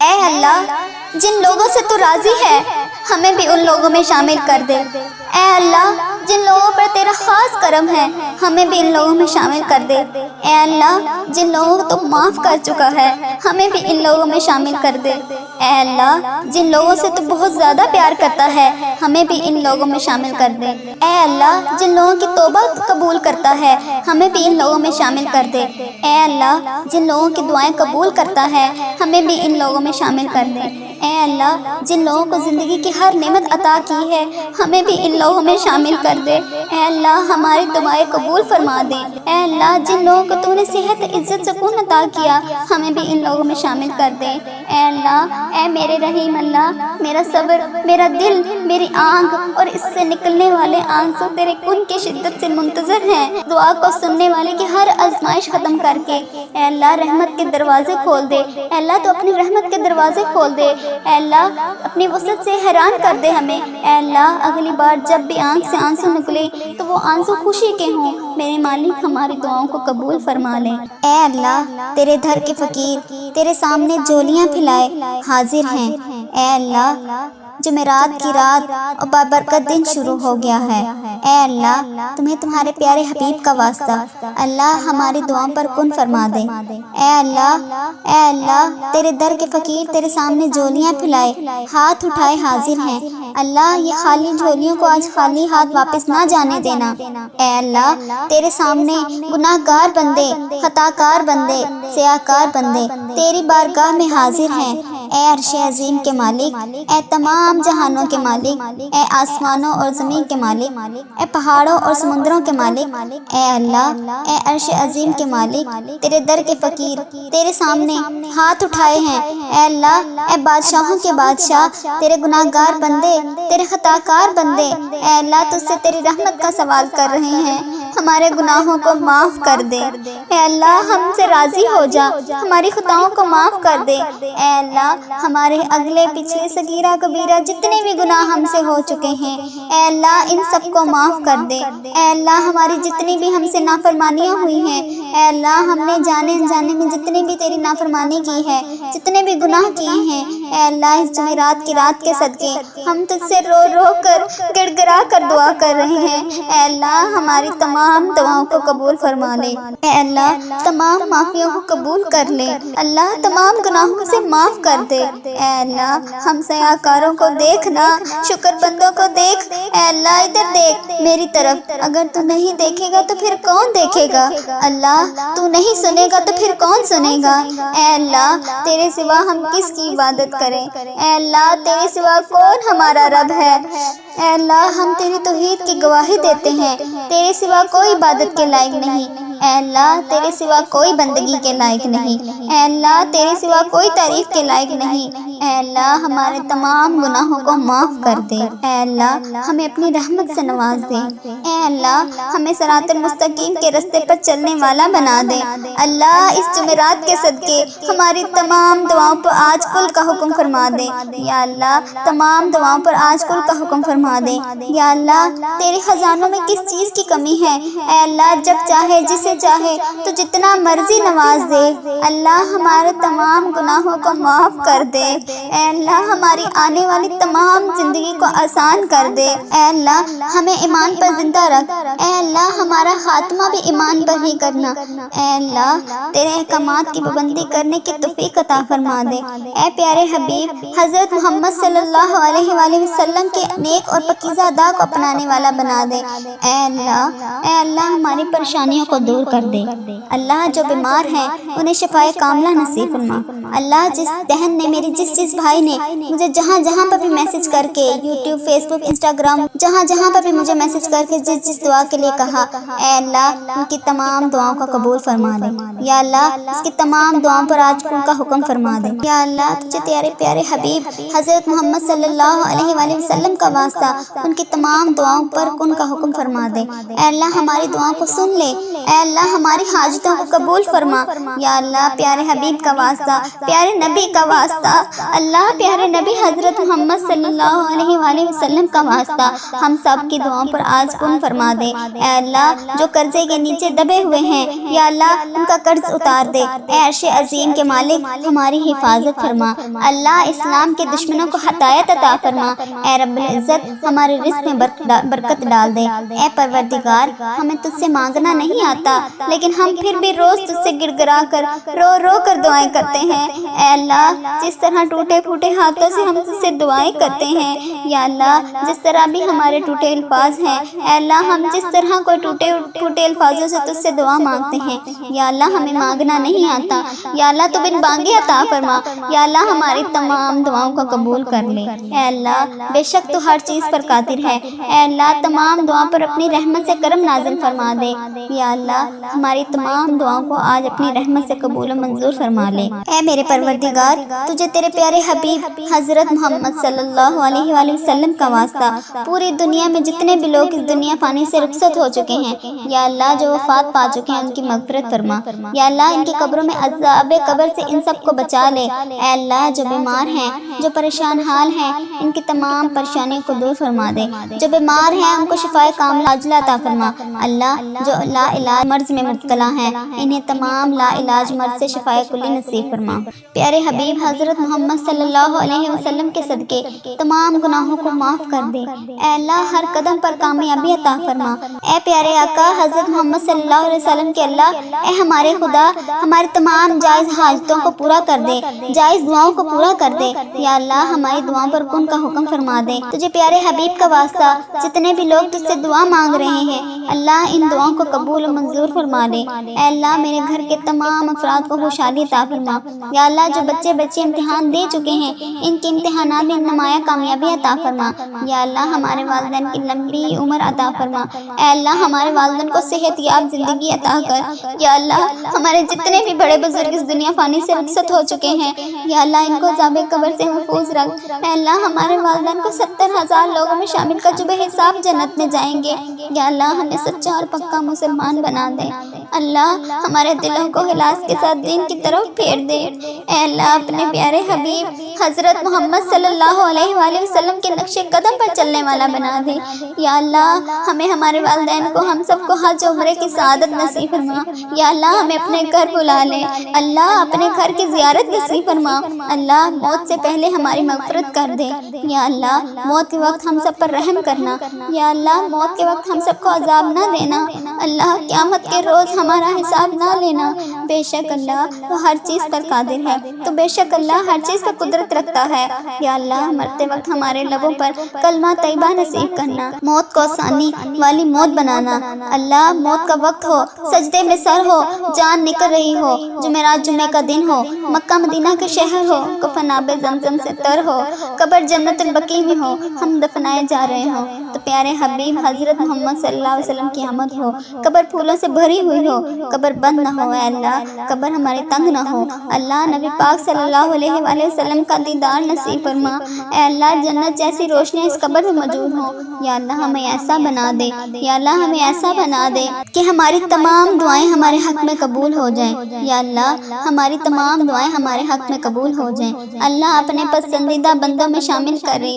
اے اللہ، جن لوگوں سے تو راضی ہے ہمیں بھی ان لوگوں میں شامل کر دے۔ اے اللہ، جن لوگوں پر تیرا خاص کرم ہے ہمیں بھی ان لوگوں میں شامل کر دے۔ اے اللہ، جن لوگوں کو تو معاف کر چکا ہے ہمیں بھی ان لوگوں میں شامل کر دے۔ اے اللہ، جن لوگوں سے تو بہت زیادہ پیار کرتا ہے ہمیں بھی ان لوگوں میں شامل کر دے۔ اے اللہ، جن لوگوں کی توبہ قبول کرتا ہے ہمیں بھی ان لوگوں میں شامل کر دے۔ اے اللہ، جن لوگوں کی دعائیں قبول کرتا ہے ہمیں بھی ان لوگوں میں شامل کر دے۔ اے اللہ، جن لوگوں کو زندگی کی ہر نعمت عطا کی ہے ہمیں بھی ان لوگوں میں شامل کر دے۔ اے اللہ، ہماری دعائیں قبول فرما دے۔ اے اللہ، جن لوگوں کو تو نے صحت، عزت، سکون عطا کیا ہمیں بھی ان لوگوں میں شامل کر دے۔ اے اللہ، اے میرے رحیم اللہ، میرا صبر، میرا دل، میری آنکھ اور اس سے نکلنے والے آنسو تیرے کن کی شدت سے منتظر ہیں۔ دعا کو سننے والے کی ہر آزمائش ختم کر کے اے اللہ رحمت کے دروازے کھول دے۔ اے اللہ تو اپنی رحمت کے دروازے کھول دے۔ اے اللہ، اپنی وسعت سے حیران کر دے ہمیں۔ اے اللہ، اگلی بار جب بھی آنکھ سے آنسو نکلے تو وہ آنسو خوشی کے ہوں۔ میرے مالک ہماری دعاؤں کو قبول فرما لے۔ اے اللہ، تیرے گھر کے فقیر تیرے سامنے جولیاں پھیلائے حاضر ہیں۔ اے اللہ، جمعرات کی رات اور بابرکت دن شروع ہو گیا ہے۔ اے اللہ، تمہیں تمہارے پیارے حبیب کا واسطہ اللہ ہماری دعاؤں پر کن فرما دے۔ اے اللہ، تیرے در کے فقیر تیرے سامنے جولیاں پھیلائے ہاتھ اٹھائے حاضر ہیں۔ اللہ، یہ خالی جھولیوں کو آج خالی ہاتھ واپس نہ جانے دینا۔ اے اللہ، تیرے سامنے گناہ گار بندے، خطا کار بندے، سیاہ کار بندے تیری بارگاہ میں حاضر ہیں۔ اے عرش عظیم کے مالک، اے تمام جہانوں کے مالک، اے آسمانوں اور زمین کے مالک، اے پہاڑوں اور سمندروں کے مالک، اے اللہ، اے عرش عظیم کے مالک، تیرے در کے فقیر تیرے سامنے ہاتھ اٹھائے ہیں۔ اے اللہ، اے بادشاہوں کے بادشاہ، تیرے گناہ گار بندے، تیرے خطا کار بندے اے اللہ تجھ سے تیری رحمت کا سوال کر رہے ہیں، ہمارے گناہوں کو معاف کر دے۔ اے اللہ، ہم سے راضی ہو جا، ہماری خطاؤں کو معاف کر دے۔ اے اللہ، ہمارے اگلے پچھلے صغیرہ کبیرہ جتنے بھی گناہ ہم سے ہو چکے ہیں اے اللہ ان سب کو معاف کر دے۔ اے اللہ، ہماری جتنی بھی ہم سے نافرمانیاں ہوئی ہیں اے اللہ، ہم نے جانے انجانے میں جتنی بھی تیری نافرمانی کی ہے، جتنے بھی گناہ کیے ہیں اے اللہ، اس جمعرات کی رات کے صدقے ہم تجھ سے رو رو کر گڑ گڑا کر دعا کر رہے ہیں۔ اے اللہ، ہماری تمام دعاؤں کو قبول فرما لے۔ اے اللہ، تمام معافیوں کو قبول کر لے۔ اللہ، تمام گناہوں سے معاف کر دے۔ اے اللہ، ہم سیاہ کاروں کو دیکھنا، شکر بندوں کو دیکھ۔ اے اللہ، ادھر دیکھ میری طرف، اگر تو نہیں دیکھے گا تو پھر کون دیکھے گا؟ اللہ، تو نہیں سنے گا تو پھر کون سنے گا؟ اے اللہ، تیرے سوا ہم کس کی عبادت کریں؟ اے اللہ، تیرے سوا کون ہمارا رب ہے؟ اے اللہ، ہم تیری توحید کی گواہی دیتے ہیں، تیرے سوا کوئی عبادت کے لائق نہیں۔ اے اللہ، تیرے سوا کوئی بندگی کے لائق نہیں۔ اے اللہ، تیرے سوا کوئی تعریف کے لائق نہیں۔ اے اللہ، ہمارے تمام گناہوں کو معاف کر دے۔ اے اللہ، ہمیں اپنی رحمت سے نواز دے۔ اے اللہ، ہمیں صراط المستقیم کے راستے پر چلنے والا بنا دے۔ اللہ، اس جمعرات کے صدقے ہماری تمام دعاؤں پر آج کل کا حکم فرما دے۔ یا اللہ، تمام دعاؤں پر آج کل کا حکم فرما دے۔ یا اللہ، تیرے خزانوں میں کس چیز کی کمی ہے؟ اے اللہ، جب چاہے جسے چاہے تو جتنا مرضی نواز دے۔ اللہ، ہمارے تمام گناہوں کو معاف کر دے۔ اے اللہ، ہماری آنے والی تمام زندگی کو آسان کر دے۔ اے اللہ، ہمیں ایمان پر زندہ رکھ۔ اے اللہ، ہمارا خاتمہ بھی ایمان پر ہی کرنا۔ اے اللہ، تیرے احکامات کی پابندی کرنے کی توفیق عطا فرما دے۔ اے پیارے حبیب حضرت محمد صلی اللہ علیہ وآلہ وسلم کے نیک اور پاکیزہ ادا کو اپنانے والا بنا دے۔ اے اللہ، ہماری پریشانیوں کو دور کر دے۔ اللہ، جو بیمار ہیں انہیں شفائے کاملہ نصیب فرما۔ اللہ، جس بہن نے میری جس بھائی نے مجھے جہاں پر بھی میسج کر کے یوٹیوب، فیس بک، انسٹاگرام جہاں پر بھی مجھے میسج کر کے جس دعا کے لیے کہا اے اللہ ان کی تمام دعاؤں کو قبول فرما دے۔ یا اللہ، اس کی تمام دعاؤں پر آج کل کا حکم فرما دے۔ یا اللہ، تجھے تیرے پیارے حبیب حضرت محمد صلی اللہ علیہ وآلہ وسلم کا واسطہ ان کی تمام دعاؤں پر کن کا حکم فرما دے۔ اے اللہ، ہماری دعاؤں کو سن لے۔ اے اللہ، ہماری حاجتوں کو قبول فرما۔ یا اللہ، پیارے حبیب کا واسطہ، پیارے نبی کا واسطہ اللہ پیارے نبی حضرت محمد صلی اللہ علیہ وآلہ وسلم کا واسطہ ہم سب کی دعاؤں پر آج کن فرما دے۔ اے اللہ جو قرضے کے نیچے دبے ہوئے ہیں یا اللہ ان کا قرض اتار دے۔ اے عرش عظیم کے مالک ہماری حفاظت فرما۔ اللہ اسلام کے دشمنوں کو ہدایت عطا فرما۔ اے رب العزت ہمارے رزق میں برکت ڈال دے۔ اے پروردگار ہمیں تجھ سے مانگنا نہیں آتا لیکن ہم پھر بھی روز تجھ سے گڑ گڑا کر رو کر دعائیں کرتے ہیں۔ اے اللہ جس طرح ٹوٹے پھوٹے ہاتھوں سے ہم تجھ سے دعائیں کرتے ہیں یا اللہ جس طرح بھی ہمارے ٹوٹے الفاظ ہیں، اے اللہ ہم جس طرح کوئی ٹوٹے پھوٹے الفاظوں سے تجھ سے دعا مانگتے ہیں یا اللہ ہمیں مانگنا نہیں آتا، یا اللہ تو بن مانگے عطا فرما۔ یا اللہ ہماری تمام دعاؤں کو قبول کر لے۔ اے اللہ بے شک تو ہر چیز پر قادر ہے۔ اے اللہ تمام دعاؤں پر اپنی رحمت سے کرم نازل فرما دے۔ یا اللہ ہماری تمام دعاؤں کو آج اپنی رحمت سے قبول و منظور فرما لے۔ اے میرے پروردگار تجھے تیرے پیارے حبیب حضرت محمد صلی اللہ علیہ وآلہ وسلم کا واسطہ پوری دنیا میں جتنے بھی لوگ اس دنیا فانی سے رخصت ہو چکے ہیں یا اللہ جو وفات پا چکے ہیں ان کی مغفرت فرما۔ یا اللہ ان کی قبروں میں عذاب قبر سے ان سب کو بچا لے۔ اے اللہ جو بیمار ہیں جو پریشان حال ہیں ان کی تمام پریشانیوں کو دور فرما دے۔ جو بیمار ہیں ان کو شفائے کاملہ عاجلہ عطا فرما۔ اللہ جو لا علاج مرض میں مبتلا ہیں انہیں تمام لا علاج مرض سے شفائے کلی نصیب فرما۔ پیارے حبیب حضرت محمد صلی اللہ علیہ وسلم کے صدقے تمام گناہوں کو معاف کر دے۔ اے اللہ ہر قدم پر کامیابی عطا فرما۔ اے پیارے آقا حضرت محمد صلی اللہ علیہ وسلم کے اللہ اے ہمارے خدا ہماری تمام جائز حاجتوں کو پورا کر دے، جائز دعاؤں کو پورا کر دے۔ یا اللہ ہماری دعاؤں پر کن کا حکم فرما دے۔ تجھے پیارے حبیب کا واسطہ جتنے بھی لوگ تجھ سے دعا مانگ رہے ہیں اللہ ان دعاؤں کو قبول و منظور فرما لے۔ اے اللہ میرے گھر کے تمام افراد کو خوشحالی عطا فرما۔ یا اللہ جو بچے امتحان دے چکے ہیں ان کے امتحانات میں نمایاں کامیابی عطا فرما۔ یا اللہ ہمارے والدین کی لمبی عمر عطا فرما۔ اے اللہ ہمارے والدین کو صحت یاب زندگی عطا کر۔ یا اللہ ہمارے جتنے بھی بڑے بزرگ اس دنیا فانی سے رخصت ہو چکے ہیں یا اللہ ان کو عذاب قبر سے محفوظ رکھ۔ اے اللہ ہمارے والدین کو 70,000 لوگوں میں شامل کر جو بے حساب جنت میں جائیں گے۔ یا اللہ ہمیں سچا اور پکا مسلمان بنا دے۔ اللہ ہمارے دلوں کو اخلاص کے ساتھ دین کی طرف پھیر دے۔ اے اللہ اپنے پیارے حبیب حضرت محمد صلی اللہ علیہ وآلہ وسلم کے نقش قدم پر چلنے والا بنا دے۔ یا اللہ ہمیں ہمارے والدین کو ہم سب کو حج عمرے کی سعادت نصیب فرما۔ یا اللہ ہمیں اپنے گھر بلا لے۔ اللہ اپنے گھر کی زیارت نصیب فرما۔ اللہ موت سے پہلے ہماری مغفرت کر دے۔ یا اللہ موت کے وقت ہم سب پر رحم کرنا۔ یا اللہ موت کے وقت ہم سب کو عذاب نہ دینا۔ اللہ قیامت کے روز ہمارا حساب نہ لینا۔ بے شک اللہ وہ ہر چیز پر قادر ہے، تو بے شک اللہ ہر چیز پر قدرت رکھتا ہے۔ یا اللہ مرتے وقت ہمارے لبوں پر کلمہ طیبہ نصیب کرنا، موت کو آسانی والی موت بنانا۔ اللہ موت کا وقت ہو، سجدے میں سر ہو، جان نکل رہی ہو، جمعرات جمعے کا دن ہو، مکہ مدینہ کے شہر ہو، کفن آب زمزم سے تر ہو، قبر جنت البقیع میں ہو، ہم دفنائے جا رہے ہوں تو پیارے حبیب حضرت محمد صلی اللہ علیہ وسلم کی آمد ہو، قبر پھولوں سے بھری ہوئی ہو، قبر بند نہ ہو۔ اے اللہ قبر ہماری تنگ نہ ہو۔ اللہ نبی پاک صلی اللہ علیہ وآلہ وسلم کا دیدار نصیب فرما۔ اے اللہ جنت جیسی روشنی اس قبر میں موجود ہو۔ یا اللہ ہمیں ایسا بنا دے، یا اللہ ہمیں ایسا بنا دے کہ ہماری تمام دعائیں ہمارے حق میں قبول ہو جائیں۔ یا اللہ ہماری تمام دعائیں ہمارے حق میں قبول ہو جائیں۔ اللہ اپنے پسندیدہ بندوں میں شامل کر لے۔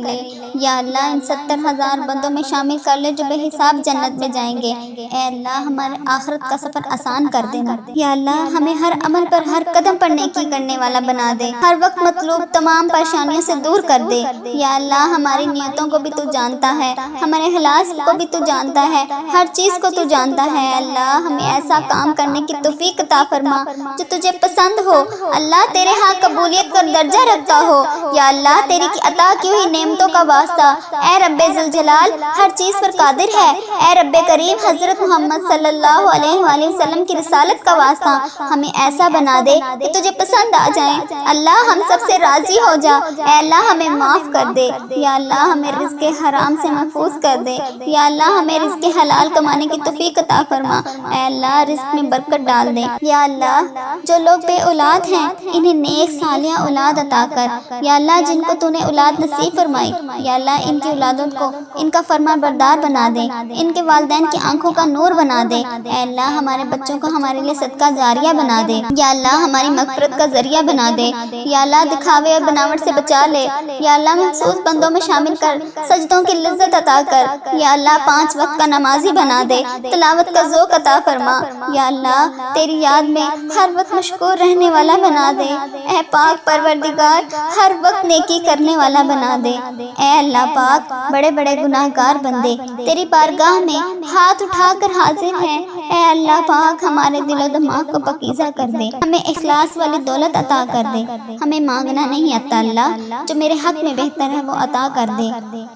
یا اللہ ان 70,000 بندوں میں شامل کر لے جو بے حساب جنت میں جائیں گے۔ اے اللہ ہمارے آخرت کا سفر آسان کر دینا۔ یا اللہ ہمیں ہر عمل پر ہر قدم پر نیکی کرنے والا بنا دے، ہر وقت مطلوب تمام پریشانیوں سے دور کر دے۔ یا اللہ ہماری نیتوں کو بھی تو جانتا ہے، ہمارے اخلاص کو بھی تو جانتا ہے، ہر چیز کو تو جانتا ہے۔ اللہ ہمیں ایسا کام کرنے کی توفیق عطا فرما جو تجھے پسند ہو، اللہ تیرے ہاں قبولیت کا درجہ رکھتا ہو۔ یا اللہ تیری کی عطا کی ہوئی نعمتوں کا واسطہ اے رب ذوالجلال ہر چیز پر قادر ہے۔ اے رب کریم حضرت محمد صلی اللہ علیہ وآلہ وسلم کی رسالت کا واسطہ ہمیں ایسا بنا دے کہ تجھے پسند آ جائیں۔ اللہ ہم سب سے راضی ہو جا۔ اے اللہ ہمیں معاف کر دے۔ یا اللہ ہمیں رزق حرام سے محفوظ کر دے۔ یا اللہ ہمیں رزق حلال کمانے کی توفیق عطا فرما۔ اے اللہ رزق میں برکت ڈال دے۔ یا اللہ جو لوگ بے اولاد ہیں انہیں نیک صالحہ اولاد عطا کر۔ یا اللہ جن کو تو نے اولاد نصیب فرمائی یا اللہ ان کی اولادوں کو ان کا فرما بردار بنا دے، ان کے والدین کی آنکھوں کا نور بنا دے۔ اے اللہ ہمارے بچوں کو ہمارے لیے صدقہ جاریہ ذریعہ بنا دے، یا اللہ ہماری مغفرت کا ذریعہ بنا دے، یا اللہ دکھاوے اور بناوٹ سے بچا لے، یا اللہ مخصوص بندوں میں شامل کر، سجدوں کی لذت عطا کر، یا اللہ 5 وقت کا نمازی بنا دے، تلاوت کا ذوق عطا فرما، یا اللہ تیری یاد میں ہر وقت مشغول رہنے والا بنا دے، اے پاک پروردگار ہر وقت نیکی کرنے والا بنا دے۔ اے اللہ پاک بڑے بڑے گناہ گار بندے تیری بارگاہ میں ہاتھ اٹھا کر حاضر ہیں، اے اللہ پاک ہمارے دل و دماغ کو پاکیزہ کر دے، ہمیں اخلاص والی دولت عطا کر دے، ہمیں مانگنا نہیں آتا اللہ، جو میرے حق میں بہتر ہے وہ عطا کر دے۔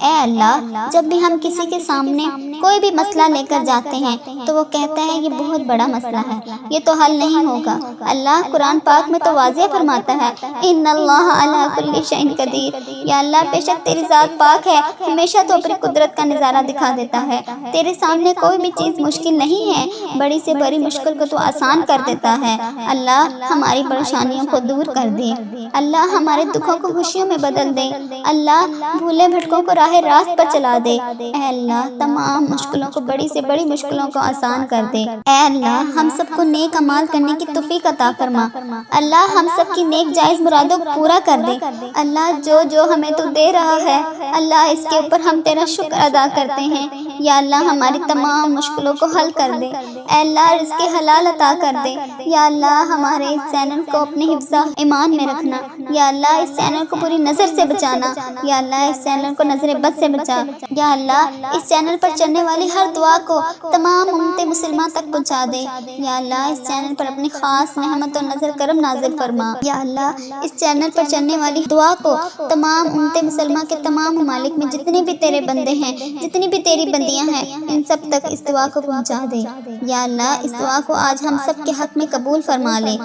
اے اللہ جب بھی ہم کسی کے سامنے کوئی بھی مسئلہ لے کر جاتے ہیں تو وہ کہتا ہے یہ بہت بڑا مسئلہ ہے، یہ تو حل نہیں ہوگا، اللہ قرآن پاک میں تو واضح فرماتا ہے ان اللہ علی کل شیء قدیر، یا اللہ بے شک تیری ذات پاک ہے، ہمیشہ تو اپنی قدرت کا نظارہ دکھا دیتا ہے، تیرے سامنے کوئی بھی چیز مشکل نہیں ہے، بڑی سے بڑی مشکل کو تو آسان کر دیتا ہے، اللہ ہماری پریشانیوں کو دور کر دے، اللہ ہمارے دکھوں کو خوشیوں میں بدل دے، اللہ بھولے بھٹکوں کو راہ راست پر چلا دے، اے اللہ تمام مشکلوں کو، بڑی سے بڑی مشکلوں کو آسان کر دے، اے اللہ ہم سب کو نیک اعمال کرنے کی توفیق عطا فرما، اللہ ہم سب کی نیک جائز مرادوں کو پورا کر دے، اللہ جو ہمیں تو دے رہا ہے اللہ اس کے اوپر ہم تیرا شکر ادا کرتے ہیں، یا اللہ ہماری تمام مشکلوں کو حل کر دے، اے اللہ رزق حلال عطا کر دے، یا اللہ ہمارے اس چینل کو اپنے حفظ ایمان میں رکھنا، یا اللہ اس چینل کو پوری نظر سے بچانا، یا اللہ اس چینل کو نظر بد سے بچا، یا اللہ اس چینل پر چلنے والی ہر دعا کو تمام امت مسلمہ تک پہنچا دے، یا اللہ اس چینل پر اپنی خاص نعمت و نظر کرم نازل فرما، یا اللہ اس چینل پر چلنے والی دعا کو تمام امت مسلمہ کے تمام ممالک میں جتنے بھی تیرے بندے ہیں، جتنی بھی تیری بندیاں ہیں، ان سب تک اس دعا کو پہنچا دے، یا اللہ اس دعا کو آج ہم سب کے حق میں قبول فرما لے،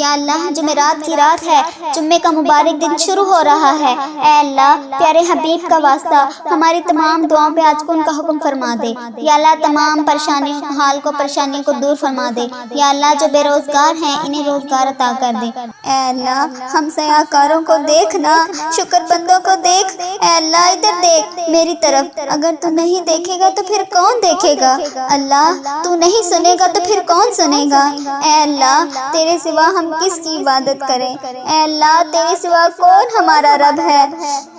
یا اللہ جمعرات کی رات ہے، جمعے کا مبارک دن شروع ہو رہا ہے، اے اللہ پیارے حبیب کا واسطہ ہماری تمام دعاؤں پہ آج کن کا حکم فرما دے، یا اللہ تمام پریشانیوں کو دور فرما دے، یا اللہ جو بے روزگار ہیں انہیں روزگار عطا کر دے، اے اللہ ہم سیاکاروں کو دیکھنا، شکر بندوں کو دیکھ، اے اللہ ادھر دیکھ میری طرف، اگر تو نہیں دیکھے گا تو پھر کون دیکھے گا، اللہ تو نہیں سنے گا تو پھر کون سنے گا، اے اللہ تیرے سوا ہم کس کی عبادت کریں، اے اللہ تیرے سوا کون ہمارا رب ہے،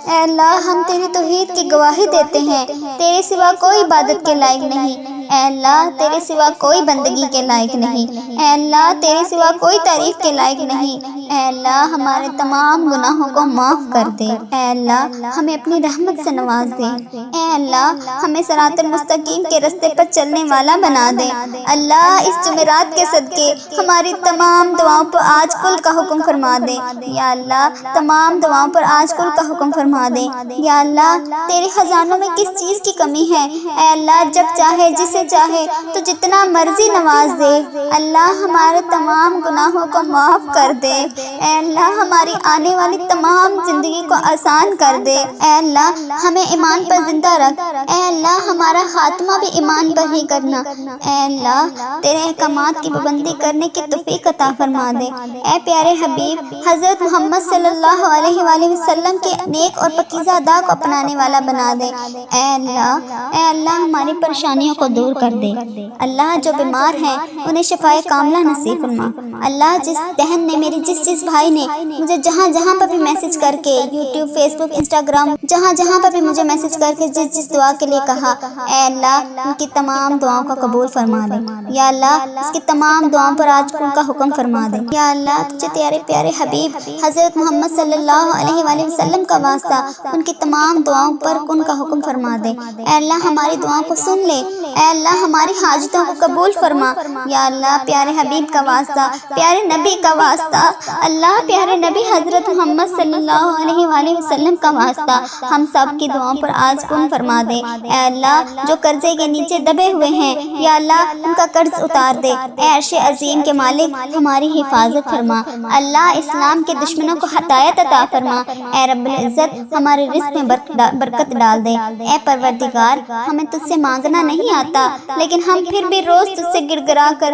اے اللہ ہم تیری توحید کی گواہی دیتے ہیں، تیرے سوا کوئی عبادت کے لائق نہیں، اے اللہ تیرے سوا کوئی بندگی کے لائق نہیں، اے اللہ تیرے سوا کوئی تعریف کے لائق نہیں، اے اللہ ہمارے تمام گناہوں کو معاف کر دے، اے اللہ ہمیں اپنی رحمت سے نواز دے، اے اللہ ہمیں صراط المستقیم کے راستے پر چلنے والا بنا دے، اللہ اس جمعرات کے صدقے ہماری تمام دعاؤں پر آج کل کا حکم فرما دے، یا اللہ تمام دعاؤں پر آج کل کا حکم فرما دے، یا اللہ تیرے خزانوں میں کس چیز کی کمی ہے، اے اللہ جب چاہے جسے چاہے تو جتنا مرضی نواز دے، اللہ ہمارے تمام گناہوں کو معاف کر دے، اے اللہ ہماری آنے والی تمام زندگی کو آسان کر دے، اے اللہ ہمیں ایمان پر زندہ رکھ، اے اللہ ہمارا خاتمہ بھی ایمان پر ہی کرنا، اے اللہ تیرے احکامات کی پابندی کرنے کی توفیق عطا فرما دے، اے پیارے حبیب حضرت محمد صلی اللہ علیہ وآلہ وسلم کے نیک اور پاکیزہ ادا کو اپنانے والا بنا دے، اے اللہ ہماری پریشانیوں کو دور کر دے، اللہ جو بیمار ہیں انہیں شفائے کاملہ نصیب فرما، اللہ جس بہن نے میری جس بھائی نے مجھے جہاں پر بھی میسج کر کے یوٹیوب فیس بک انسٹاگرام جہاں پر بھی مجھے میسج کر کے جس دعا کے لیے کہا، اے اللہ ان کی تمام دعاؤں کو قبول فرما دے، یا اللہ اس کی تمام دعاؤں پر آج کن کا حکم فرما دے، یا اللہ تجھے تیرے پیارے حبیب حضرت محمد صلی اللہ علیہ وآلہ وسلم کا واسطہ ان کی تمام دعاؤں پر کن کا حکم فرما دے، اے اللہ ہماری دعاؤں کو سن لے، اے اللہ ہماری حاجتوں کو قبول فرما، یا اللہ پیارے حبیب کا واسطہ، پیارے نبی کا واسطہ، اللہ پیارے نبی حضرت محمد صلی اللہ علیہ وآلہ وسلم کا واسطہ ہم سب کی دعاؤں پر آج کن فرما دے، اے اللہ جو قرضے کے نیچے دبے ہوئے ہیں یا اللہ ان کا قرض اتار دے، اے عرش عظیم کے مالک ہماری حفاظت فرما، اللہ اسلام کے دشمنوں کو ہدایت عطا فرما، اے رب العزت ہمارے رزق میں برکت ڈال دے، اے پروردگار ہمیں تجھ سے مانگنا نہیں آتا لیکن ہم پھر بھی روز تجھ سے گڑ گڑا کر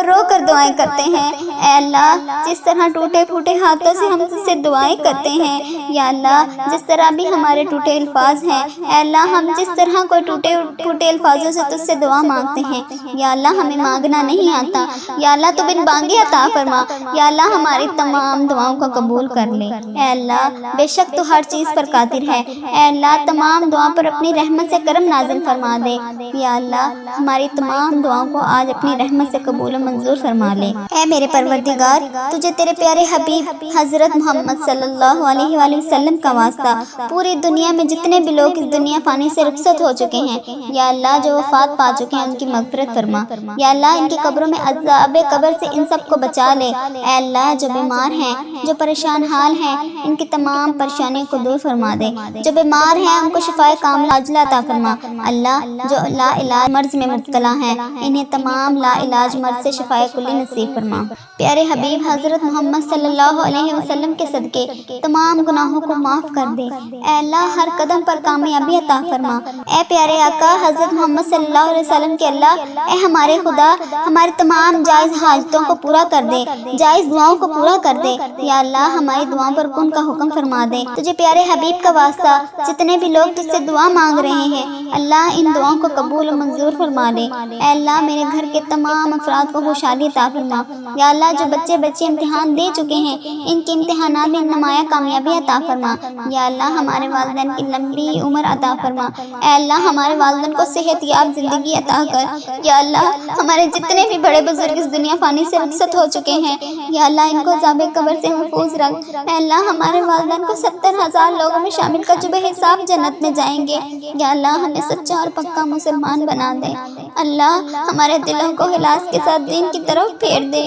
رو کر دعائیں کرتے ہیں، اے اللہ جس طرح ٹوٹے پھوٹے ہاتھوں سے ہم تجھ سے دعائیں کرتے ہیں۔ یا اللہ جس طرح بھی ہمارے ٹوٹے الفاظ ہیں، اے اللہ ہم جس طرح کوئی ٹوٹے پھوٹے الفاظوں سے تجھ سے دعا مانگتے ہیں، یا اللہ ہمیں مانگنا نہیں آتا، یا اللہ تو بن مانگے عطا فرما، یا اللہ ہماری تمام دعاؤں کو قبول کر لے۔ اے اللہ بے شک تو ہر چیز پر قادر ہے، اے اللہ تمام دعاؤں پر اپنی رحمت سے کرم نازل فرما دے۔ یا اللہ ہماری تمام دعاؤں کو آج اپنی رحمت سے قبول و منظور فرما لے۔ اے میرے پروردگار تجھے تیرے پیارے حبیب حضرت محمد صلی اللہ علیہ وآلہ وسلم کا واسطہ، پوری دنیا میں جتنے بھی لوگ اس دنیا فانی سے رخصت ہو چکے ہیں، یا اللہ جو وفات پا چکے ہیں ان کی مغفرت فرما، یا اللہ ان کی قبروں میں عذاب قبر سے ان سب کو بچا لے۔ اے اللہ جو بیمار ہیں، جو پریشان حال ہیں، ان کی تمام پریشانیوں کو دور فرما دے، جو بیمار ہیں ان کو شفائے کاملہ عاجلہ عطا فرما۔ اللہ جو لا علاج مرض میں مبتلا ہیں انہیں تمام لا علاج مرض سے شفائے کلی نصیب فرما۔ پیارے حبیب حضرت محمد صلی اللہ علیہ وسلم کے صدقے تمام گناہوں کو معاف کر دے۔ اے اللہ ہر قدم پر کامیابی عطا فرما۔ اے پیارے آقا حضرت محمد صلی اللہ علیہ وسلم کے اللہ، اے ہمارے خدا ہماری تمام جائز حاجتوں کو پورا کر دے، جائز دعاؤں کو پورا کر دے۔ یا اللہ ہماری دعاؤں پر کن کا حکم فرما دے۔ تجھے پیارے حبیب کا واسطہ جتنے بھی لوگ تجھ سے دعا مانگ رہے ہیں، اللہ ان دعاؤں کو قبول و منظور فرما لے۔ اے اللہ میرے گھر کے تمام افراد کو خوشحالی عطا فرما۔ یا اللہ جو بچے امتحان دے چکے ہیں ان کے امتحانات میں نمایاں کامیابی عطا فرما۔ یا اللہ ہمارے والدین کی لمبی عمر عطا فرما۔ اے اللہ ہمارے والدین کو صحت یاب زندگی عطا کر۔ یا اللہ ہمارے جتنے بھی بڑے بزرگ اس دنیا فانی سے رخصت ہو چکے ہیں، یا اللہ ان کو عذاب قبر سے محفوظ رکھ۔ اے اللہ ہمارے والدین کو 70,000 لوگوں میں شامل کر جو بے حساب جنت میں جائیں گے۔ یا اللہ ہمیں سچا اور پکا مسلمان بنا دے۔ اللہ ہمارے دلوں کو اخلاص کے ساتھ دین کی طرف پھیر دے۔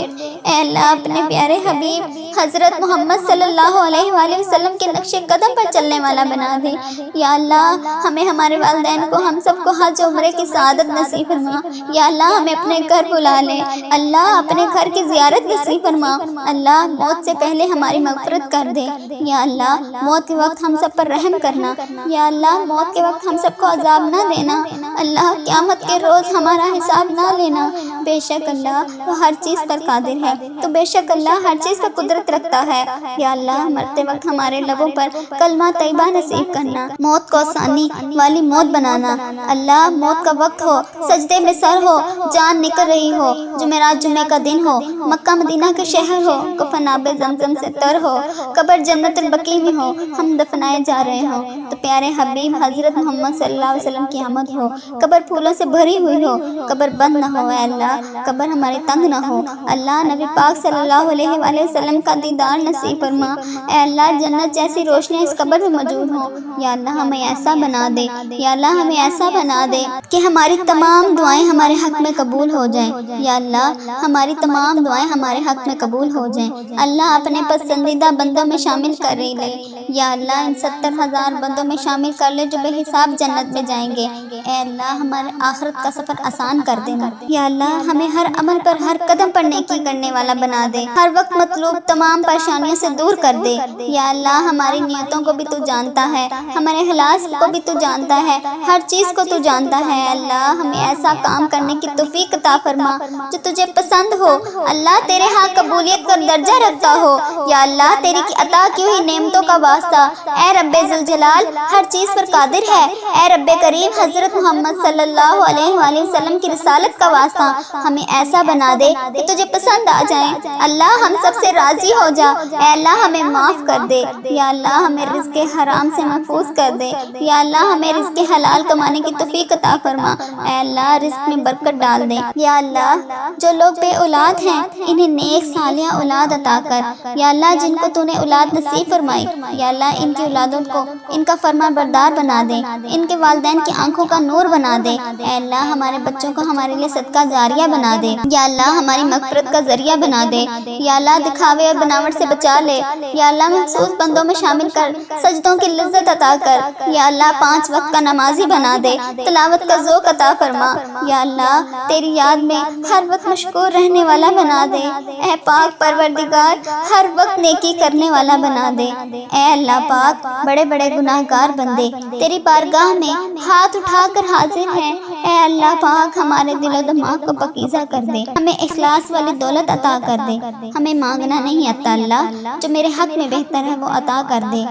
اے اللہ اپنے پیارے حبیب حضرت محمد صلی اللہ علیہ وآلہ وسلم کے نقش قدم پر چلنے والا بنا دے۔ یا اللہ ہمیں ہمارے والدین کو ہم سب کو حج عمرے کی سعادت نصیب فرما۔ یا اللہ ہمیں اپنے گھر بلا لے۔ اللہ اپنے گھر کی زیارت نصیب فرما۔ اللہ موت سے پہلے ہماری مغفرت کر دے۔ یا اللہ موت کے وقت ہم سب پر رحم کرنا۔ یا اللہ موت کے وقت ہم سب کو عذاب نہ دینا۔ اللہ قیامت کے روز ہمارا حساب نہ لینا۔ بے شک اللہ وہ ہر چیز پر قادر ہے، تو بے شک اللہ ہر چیز پر قدرت رکھتا ہے۔ یا اللہ مرتے وقت ہمارے لبوں پر کلمہ طیبہ نصیب کرنا، موت کو آسانی والی موت بنانا۔ اللہ موت کا وقت ہو، سجدے میں سر ہو، جان نکل رہی ہو، جمعرات جمعے کا دن ہو، مکہ مدینہ کے شہر ہو، کفن آب زمزم سے تر ہو، قبر جنت البقیع میں ہو، ہم دفنائے جا رہے ہوں، تو پیارے حبیب حضرت محمد صلی اللہ علیہ وسلم کی آمد ہو، قبر پھولوں سے بھری ہوئی ہو، قبر بند نہ ہو۔ اے اللہ قبر ہماری تنگ نہ ہو۔ اللہ نبی پاک صلی اللہ علیہ وآلہ وسلم کا دیدار نصیب فرما۔ اے اللہ جنت جیسی روشنی اس قبر میں موجود ہو۔ یا اللہ ہمیں ایسا بنا دے، یا اللہ ہمیں ایسا بنا دے کہ ہماری تمام دعائیں ہمارے حق میں قبول ہو جائیں۔ یا اللہ ہماری تمام دعائیں ہمارے حق میں قبول ہو جائیں۔ اللہ اپنے پسندیدہ بندوں میں شامل کر لے۔ یا اللہ ان 70,000 بندوں میں شامل کر لے جو بے حساب جنت میں جائیں گے۔ اے اللہ ہمارے آخرت کا سفر آسان کر دینا۔ یا اللہ ہمیں ہر عمل پر ہر قدم پر نیکی کرنے والا بنا دے، ہر وقت مطلوب تمام پریشانیوں سے دور کر دے۔ یا اللہ ہماری نیتوں کو بھی تو جانتا ہے، ہمارے اخلاص کو بھی تو جانتا ہے، ہر چیز کو تو جانتا ہے۔ اللہ ہمیں ایسا کام کرنے کی توفیق عطا فرما جو تجھے پسند ہو، اللہ تیرے ہاں قبولیت کا درجہ رکھتا ہو۔ یا اللہ تیری کی عطا کی ہوئی نعمتوں کا واسطہ اے رب ذوالجلال ہر چیز پر قادر ہے، اے رب کریم حضرت محمد صلی اللہ علیہ وآلہ وسلم کی رسالت کا واسطہ ہمیں ایسا بنا دے کہ تجھے پسند آ جائیں۔ اللہ ہم سب سے راضی ہو جا۔ اے اللہ ہمیں معاف کر دے۔ یا اللہ ہمیں رزق حرام سے محفوظ کر دے۔ یا اللہ ہمیں رزق حلال کمانے کی توفیق عطا فرما۔ اے اللہ رزق میں برکت ڈال دے۔ یا اللہ جو لوگ بے اولاد ہیں انہیں نیک صالحہ اولاد عطا کر۔ یا اللہ جن کو تو نے اولاد نصیب فرمائی، یا اللہ ان کی اولادوں کو ان کا فرما بردار بنا دے، ان کے والدین کی آنکھوں کا نور بنا دے۔ اے اللہ ہمارے بچوں کو ہمارے لیے صدقہ جاریہ بنا دے۔ یا اللہ ہماری مغفرت کا ذریعہ بنا دے۔ یا اللہ دکھاوے اور بناوٹ سے بچا لے۔ یا اللہ مخصوص بندوں میں شامل کر، سجدوں کی لذت عطا کر۔ یا اللہ 5 وقت کا نمازی بنا دے، تلاوت کا ذوق عطا فرما۔ یا اللہ تیری یاد میں ہر وقت مشکور رہنے والا بنا دے۔ اے پاک پروردگار ہر وقت نیکی کرنے والا بنا دے۔ اے اللہ پاک بڑے بڑے گناہ گار بندے تیری بارگاہ میں ہاتھ اٹھا کر حاضر ہیں۔ اے اللہ پاک ہمارے دل و دماغ کو پاکیزہ کر دے، ہمیں اخلاص والی دولت عطا کر دے، ہمیں مانگنا نہیں آتا اللہ، جو میرے حق میں بہتر ہے وہ عطا کر دے۔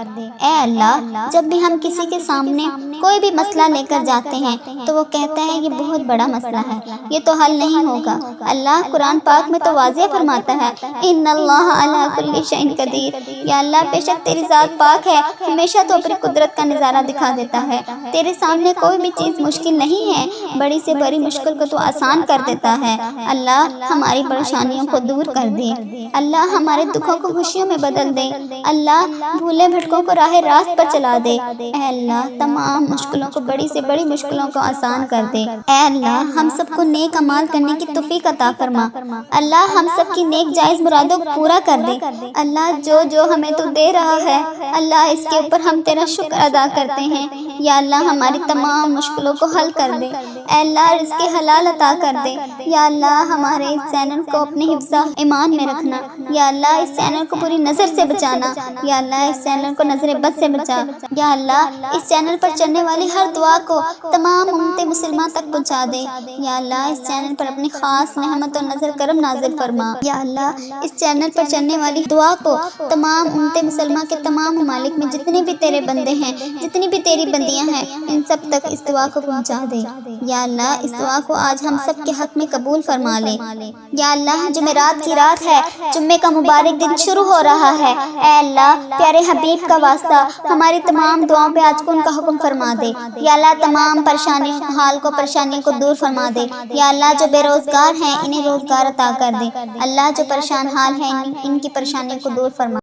اے اللہ، جب بھی ہم کسی کے سامنے کوئی بھی مسئلہ لے کر جاتے ہیں تو وہ کہتا ہے یہ بہت بڑا مسئلہ ہے، یہ تو حل نہیں ہوگا۔ اللہ قرآن پاک میں تو واضح فرماتا ہے ان اللہ علی کل شیء قدیر، یا اللہ بے شک تیری ذات پاک ہے، ہمیشہ تو اپنی قدرت کا نظارہ دکھا دیتا ہے، تیرے سامنے کوئی بھی چیز مشکل نہیں ہے، بڑی سے بڑی مشکل کو تو آسان کر دیتا ہے۔ اللہ ہماری پریشانیوں کو دور کر دے، اللہ ہمارے دکھوں کو خوشیوں میں بدل دے، اللہ بھولے بھٹکوں کو راہ راست پر چلا دے، اے اللہ تمام مشکلوں کو، بڑی سے بڑی مشکلوں کو آسان کر دے۔ اے اللہ ہم سب کو نیک اعمال کرنے کی توفیق عطا فرما، اللہ ہم سب کی نیک جائز مرادوں کو پورا کر دے۔ اللہ جو ہمیں تو دے رہا ہے اللہ اس کے اوپر ہم تیرا شکر ادا کرتے ہیں، یا اللہ ہماری تمام مشکلوں کو حل کر دے، اے اللہ رزق حلال عطا کر دے، یا اللہ ہمارے اس چینل کو اپنے حفظ ایمان میں رکھنا، یا اللہ اس چینل کو پوری نظر سے بچانا، یا اللہ اس چینل کو نظر بد سے بچا، یا اللہ اس چینل پر چلنے والی ہر دعا کو تمام امت مسلمہ تک پہنچا دے، یا اللہ اس چینل پر اپنی خاص نعمت و نظر کرم نازل فرما، یا اللہ اس چینل پر چلنے والی دعا کو تمام امت مسلمہ کے تمام ممالک میں جتنے بھی تیرے بندے ہیں، جتنی بھی تیری بندیاں ہیں، ان سب تک اس دعا کو پہنچا دے، یا اللہ اس دعا کو آج ہم سب کے حق میں قبول فرما لے۔ یا اللہ جمعرات کی رات ہے، جمعے کا مبارک دن شروع ہو رہا ہے، اے اللہ پیارے حبیب کا واسطہ ہماری تمام دعاؤں پہ آج کن کا حکم فرما دے، یا اللہ تمام پریشانیوں کو دور فرما دے، یا اللہ جو بے روزگار ہیں انہیں روزگار عطا کر دے، اللہ جو پریشان حال ہیں ان کی پریشانیوں کو دور فرما